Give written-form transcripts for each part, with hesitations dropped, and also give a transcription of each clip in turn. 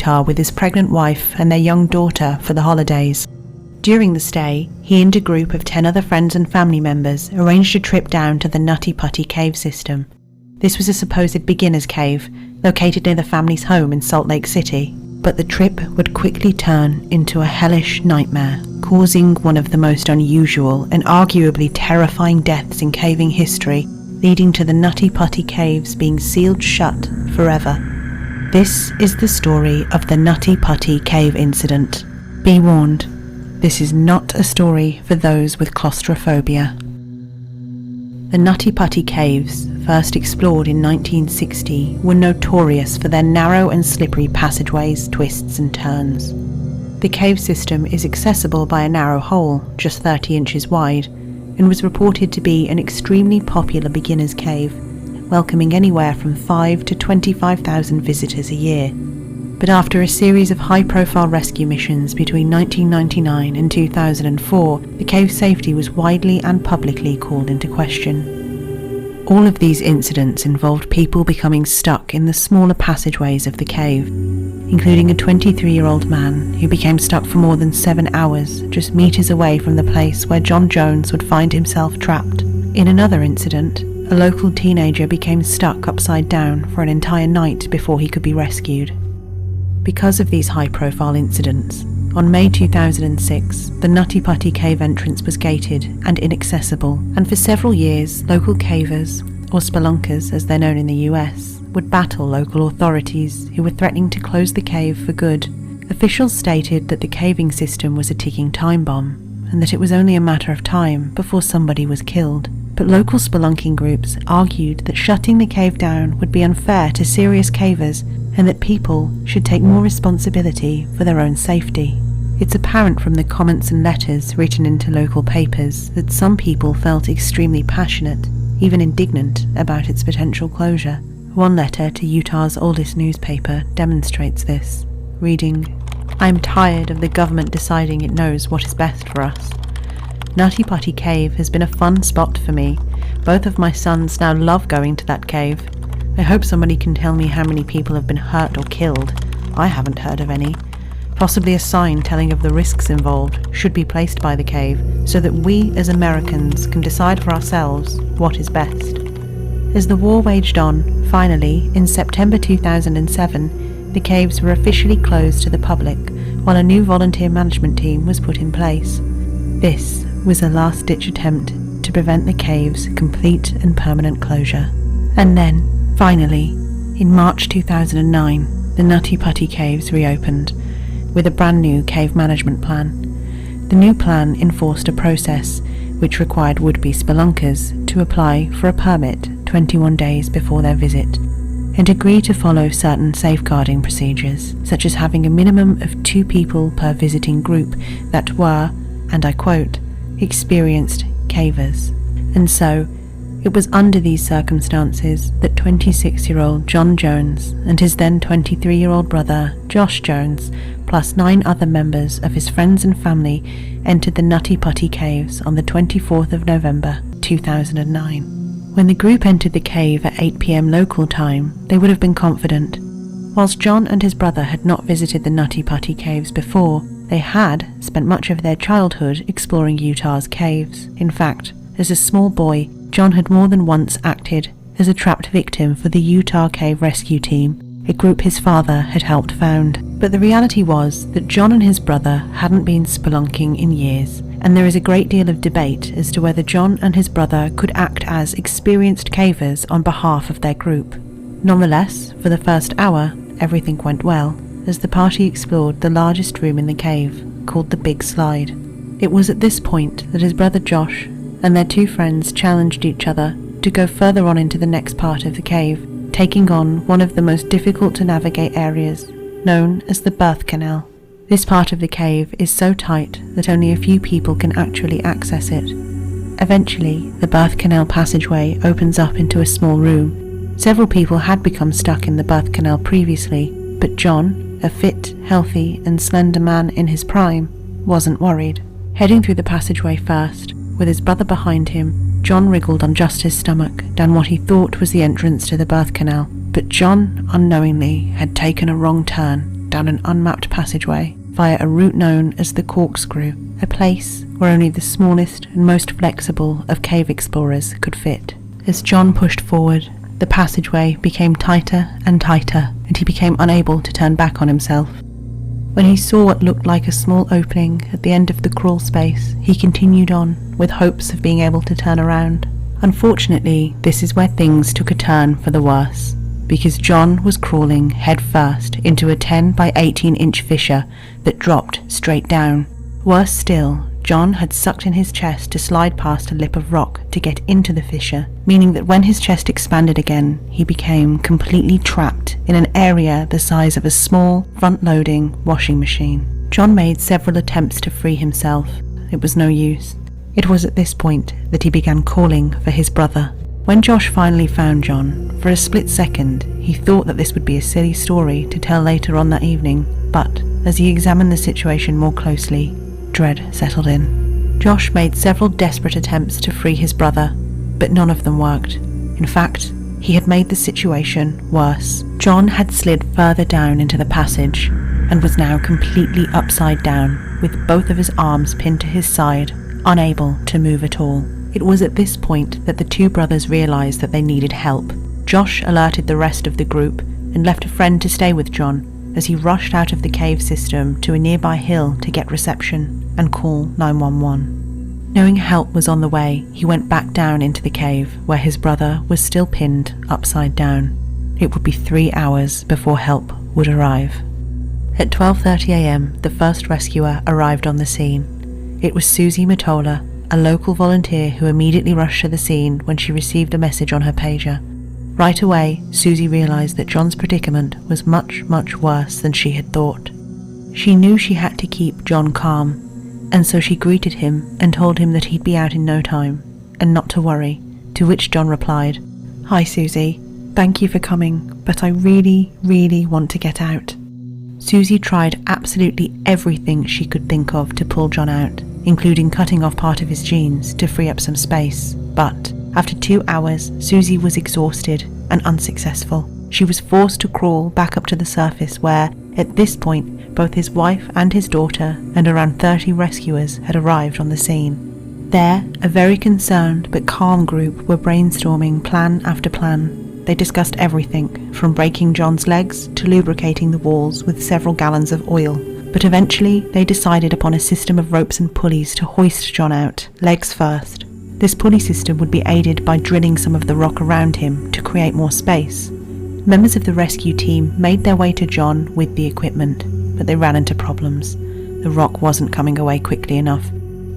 Utah with his pregnant wife and their young daughter for the holidays. During the stay, he and a group of 10 other friends and family members arranged a trip down to the Nutty Putty Cave system. This was a supposed beginner's cave, located near the family's home in Salt Lake City. But the trip would quickly turn into a hellish nightmare, causing one of the most unusual and arguably terrifying deaths in caving history, leading to the Nutty Putty Caves being sealed shut forever. This is the story of the Nutty Putty Cave incident. Be warned, this is not a story for those with claustrophobia. The Nutty Putty Caves, first explored in 1960, were notorious for their narrow and slippery passageways, twists and turns. The cave system is accessible by a narrow hole, just 30 inches wide, and was reported to be an extremely popular beginner's cave, welcoming anywhere from 5,000 to 25,000 visitors a year. But after a series of high-profile rescue missions between 1999 and 2004, the cave's safety was widely and publicly called into question. All of these incidents involved people becoming stuck in the smaller passageways of the cave, including a 23-year-old man who became stuck for more than 7 hours just meters away from the place where John Jones would find himself trapped. In another incident, a local teenager became stuck upside down for an entire night before he could be rescued. Because of these high-profile incidents, on May 2006, the Nutty Putty Cave entrance was gated and inaccessible, and for several years, local cavers, or spelunkers as they're known in the US, would battle local authorities who were threatening to close the cave for good. Officials stated that the caving system was a ticking time bomb, and that it was only a matter of time before somebody was killed. But local spelunking groups argued that shutting the cave down would be unfair to serious cavers, and that people should take more responsibility for their own safety. It's apparent from the comments and letters written into local papers that some people felt extremely passionate, even indignant, about its potential closure. One letter to Utah's oldest newspaper demonstrates this, reading, "I'm tired of the government deciding it knows what is best for us. Nutty Putty Cave has been a fun spot for me. Both of my sons now love going to that cave. I hope somebody can tell me how many people have been hurt or killed. I haven't heard of any. Possibly a sign telling of the risks involved should be placed by the cave so that we as Americans can decide for ourselves what is best." As the war waged on, finally, in September 2007, the caves were officially closed to the public while a new volunteer management team was put in place. This was a last-ditch attempt to prevent the cave's complete and permanent closure. And then, finally, in March 2009, the Nutty Putty Caves reopened, with a brand new cave management plan. The new plan enforced a process which required would-be spelunkers to apply for a permit 21 days before their visit, and agree to follow certain safeguarding procedures, such as having a minimum of 2 people per visiting group that were, and I quote, experienced cavers. And so, it was under these circumstances that 26-year-old John Jones and his then 23-year-old brother Josh Jones, plus 9 other members of his friends and family, entered the Nutty Putty Caves on the 24th of November 2009. When the group entered the cave at 8 p.m. local time, they would have been confident. Whilst John and his brother had not visited the Nutty Putty Caves before, they had spent much of their childhood exploring Utah's caves. In fact, as a small boy, John had more than once acted as a trapped victim for the Utah Cave Rescue Team, a group his father had helped found. But the reality was that John and his brother hadn't been spelunking in years, and there is a great deal of debate as to whether John and his brother could act as experienced cavers on behalf of their group. Nonetheless, for the first hour, everything went well, as the party explored the largest room in the cave, called the Big Slide. It was at this point that his brother Josh and their 2 friends challenged each other to go further on into the next part of the cave, taking on one of the most difficult to navigate areas, known as the birth canal. This part of the cave is so tight that only a few people can actually access it. Eventually, the birth canal passageway opens up into a small room. Several people had become stuck in the birth canal previously, but John, a fit, healthy and slender man in his prime, wasn't worried. Heading through the passageway first, with his brother behind him, John wriggled on just his stomach down what he thought was the entrance to the birth canal. But John, unknowingly, had taken a wrong turn down an unmapped passageway via a route known as the Corkscrew, a place where only the smallest and most flexible of cave explorers could fit. As John pushed forward, the passageway became tighter and tighter, and he became unable to turn back on himself. When he saw what looked like a small opening at the end of the crawl space, he continued on, with hopes of being able to turn around. Unfortunately, this is where things took a turn for the worse, because John was crawling head first into a 10 by 18 inch fissure that dropped straight down. Worse still, John had sucked in his chest to slide past a lip of rock to get into the fissure, meaning that when his chest expanded again, he became completely trapped in an area the size of a small, front-loading washing machine. John made several attempts to free himself. It was no use. It was at this point that he began calling for his brother. When Josh finally found John, for a split second, he thought that this would be a silly story to tell later on that evening, but as he examined the situation more closely, dread settled in. Josh made several desperate attempts to free his brother, but none of them worked. In fact, he had made the situation worse. John had slid further down into the passage and was now completely upside down, with both of his arms pinned to his side, unable to move at all. It was at this point that the two brothers realized that they needed help. Josh alerted the rest of the group and left a friend to stay with John as he rushed out of the cave system to a nearby hill to get reception and call 911. Knowing help was on the way, he went back down into the cave where his brother was still pinned upside down. It would be 3 hours before help would arrive. At 12:30 a.m, the first rescuer arrived on the scene. It was Susie Matola, a local volunteer who immediately rushed to the scene when she received a message on her pager. Right away, Susie realized that John's predicament was much, much worse than she had thought. She knew she had to keep John calm, and so she greeted him and told him that he'd be out in no time, and not to worry, to which John replied, "Hi Susie, thank you for coming, but I really, really want to get out." Susie tried absolutely everything she could think of to pull John out, including cutting off part of his jeans to free up some space, but after 2 hours, Susie was exhausted and unsuccessful. She was forced to crawl back up to the surface where, at this point, both his wife and his daughter and around 30 rescuers had arrived on the scene. There, a very concerned but calm group were brainstorming plan after plan. They discussed everything, from breaking John's legs to lubricating the walls with several gallons of oil. But eventually, they decided upon a system of ropes and pulleys to hoist John out, legs first. This pulley system would be aided by drilling some of the rock around him to create more space. Members of the rescue team made their way to John with the equipment, but they ran into problems. The rock wasn't coming away quickly enough,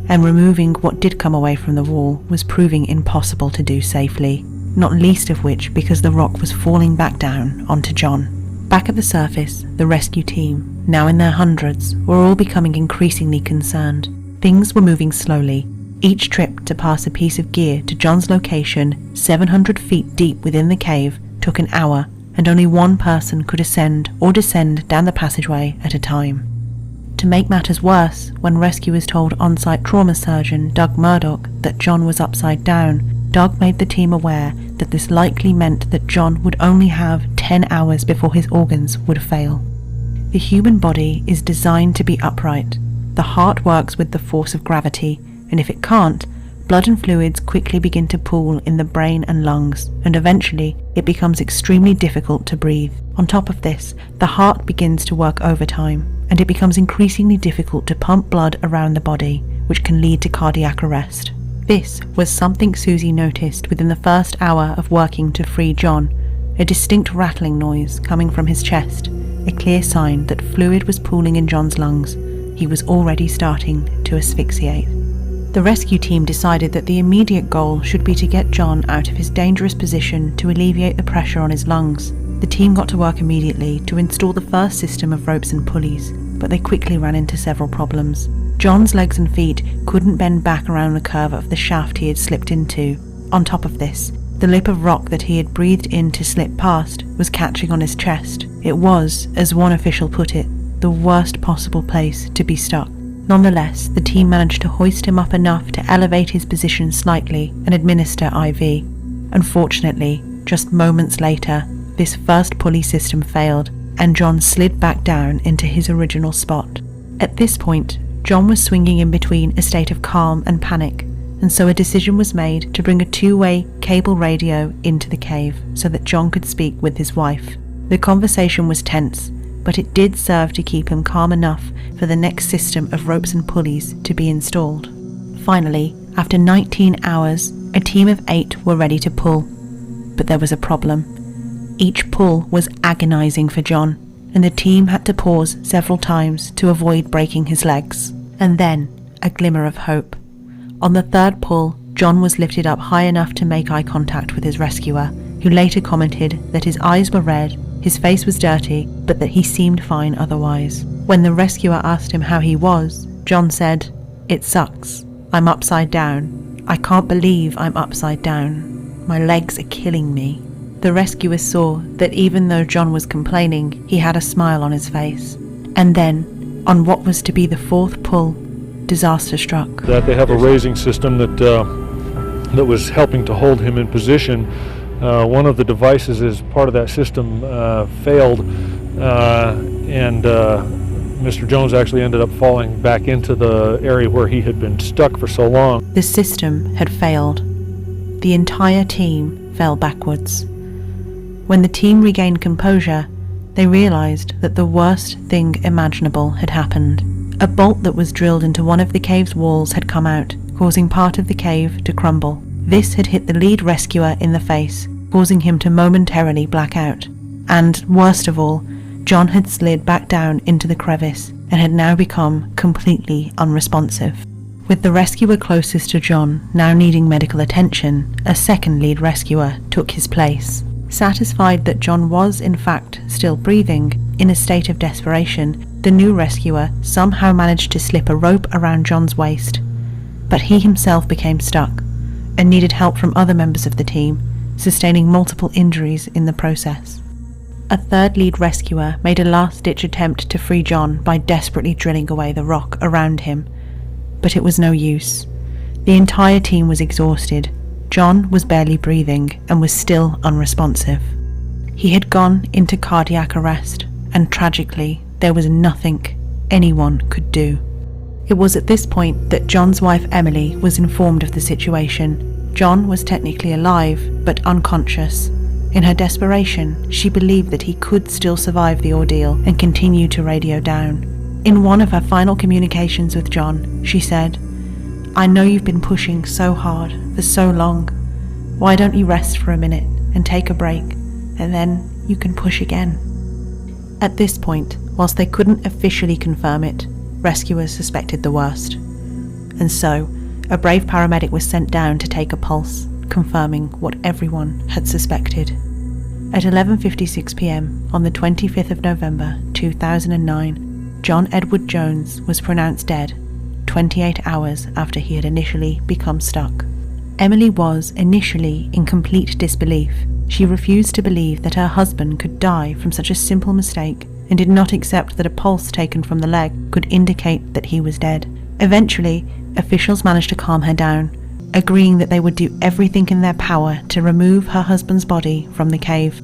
and removing what did come away from the wall was proving impossible to do safely, not least of which because the rock was falling back down onto John. Back at the surface, the rescue team, now in their hundreds, were all becoming increasingly concerned. Things were moving slowly. Each trip to pass a piece of gear to John's location, 700 feet deep within the cave, took an hour, and only one person could ascend or descend down the passageway at a time. To make matters worse, when rescuers told on-site trauma surgeon Doug Murdoch that John was upside down, Doug made the team aware that this likely meant that John would only have 10 hours before his organs would fail. The human body is designed to be upright. The heart works with the force of gravity, and if it can't, blood and fluids quickly begin to pool in the brain and lungs, and eventually it becomes extremely difficult to breathe. On top of this, the heart begins to work overtime, and it becomes increasingly difficult to pump blood around the body, which can lead to cardiac arrest. This was something Susie noticed within the first hour of working to free John, a distinct rattling noise coming from his chest, a clear sign that fluid was pooling in John's lungs. He was already starting to asphyxiate. The rescue team decided that the immediate goal should be to get John out of his dangerous position to alleviate the pressure on his lungs. The team got to work immediately to install the first system of ropes and pulleys, but they quickly ran into several problems. John's legs and feet couldn't bend back around the curve of the shaft he had slipped into. On top of this, the lip of rock that he had breathed in to slip past was catching on his chest. It was, as one official put it, the worst possible place to be stuck. Nonetheless, the team managed to hoist him up enough to elevate his position slightly and administer IV. Unfortunately, just moments later, this first pulley system failed, and John slid back down into his original spot. At this point, John was swinging in between a state of calm and panic, and so a decision was made to bring a two-way cable radio into the cave so that John could speak with his wife. The conversation was tense, but it did serve to keep him calm enough for the next system of ropes and pulleys to be installed. Finally, after 19 hours, a team of 8 were ready to pull. But there was a problem. Each pull was agonizing for John, and the team had to pause several times to avoid breaking his legs. And then, a glimmer of hope. On the third pull, John was lifted up high enough to make eye contact with his rescuer, who later commented that his eyes were red, his face was dirty, but that he seemed fine otherwise. When the rescuer asked him how he was, John said, "It sucks. I'm upside down. I can't believe I'm upside down. My legs are killing me." The rescuer saw that even though John was complaining, he had a smile on his face. And then, on what was to be the fourth pull, disaster struck. That they have a raising system that was helping to hold him in position. One of the devices as part of that system failed, and Mr. Jones actually ended up falling back into the area where he had been stuck for so long. The system had failed. The entire team fell backwards. When the team regained composure, they realized that the worst thing imaginable had happened. A bolt that was drilled into one of the cave's walls had come out, causing part of the cave to crumble. This had hit the lead rescuer in the face, causing him to momentarily black out. And, worst of all, John had slid back down into the crevice and had now become completely unresponsive. With the rescuer closest to John now needing medical attention, a second lead rescuer took his place. Satisfied that John was, in fact, still breathing, in a state of desperation, the new rescuer somehow managed to slip a rope around John's waist. But he himself became stuck and needed help from other members of the team, sustaining multiple injuries in the process. A third lead rescuer made a last-ditch attempt to free John by desperately drilling away the rock around him, but it was no use. The entire team was exhausted. John was barely breathing and was still unresponsive. He had gone into cardiac arrest, and tragically, there was nothing anyone could do. It was at this point that John's wife Emily was informed of the situation. John was technically alive, but unconscious. In her desperation, she believed that he could still survive the ordeal and continue to radio down. In one of her final communications with John, she said, "I know you've been pushing so hard for so long. Why don't you rest for a minute and take a break, and then you can push again?" At this point, whilst they couldn't officially confirm it, rescuers suspected the worst. And so, a brave paramedic was sent down to take a pulse, confirming what everyone had suspected. At 11:56 p.m. on the 25th of November 2009, John Edward Jones was pronounced dead, 28 hours after he had initially become stuck. Emily was initially in complete disbelief. She refused to believe that her husband could die from such a simple mistake and did not accept that a pulse taken from the leg could indicate that he was dead. Eventually, officials managed to calm her down, agreeing that they would do everything in their power to remove her husband's body from the cave.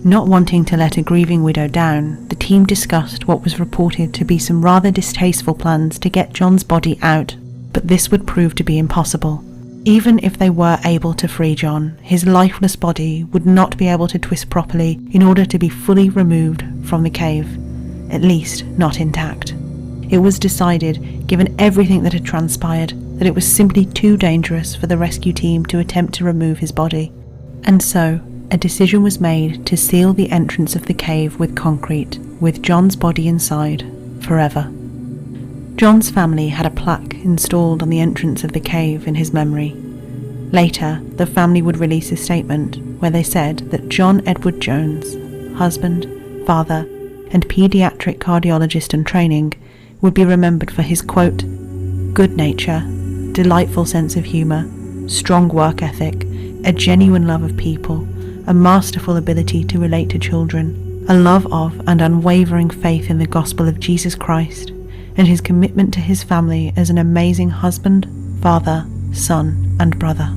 Not wanting to let a grieving widow down, the team discussed what was reported to be some rather distasteful plans to get John's body out, but this would prove to be impossible. Even if they were able to free John, his lifeless body would not be able to twist properly in order to be fully removed from the cave, at least not intact. It was decided, given everything that had transpired, that it was simply too dangerous for the rescue team to attempt to remove his body. And so, a decision was made to seal the entrance of the cave with concrete, with John's body inside, forever. John's family had a plaque installed on the entrance of the cave in his memory. Later, the family would release a statement where they said that John Edward Jones, husband, father, and pediatric cardiologist in training, would be remembered for his, quote, "good nature, delightful sense of humour, strong work ethic, a genuine love of people, a masterful ability to relate to children, a love of and unwavering faith in the gospel of Jesus Christ, and his commitment to his family as an amazing husband, father, son, and brother."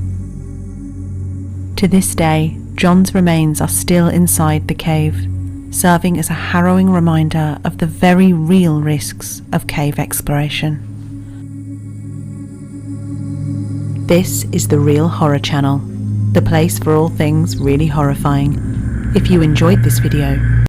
To this day, John's remains are still inside the cave, serving as a harrowing reminder of the very real risks of cave exploration. This is the Real Horror Channel, the place for all things really horrifying. If you enjoyed this video,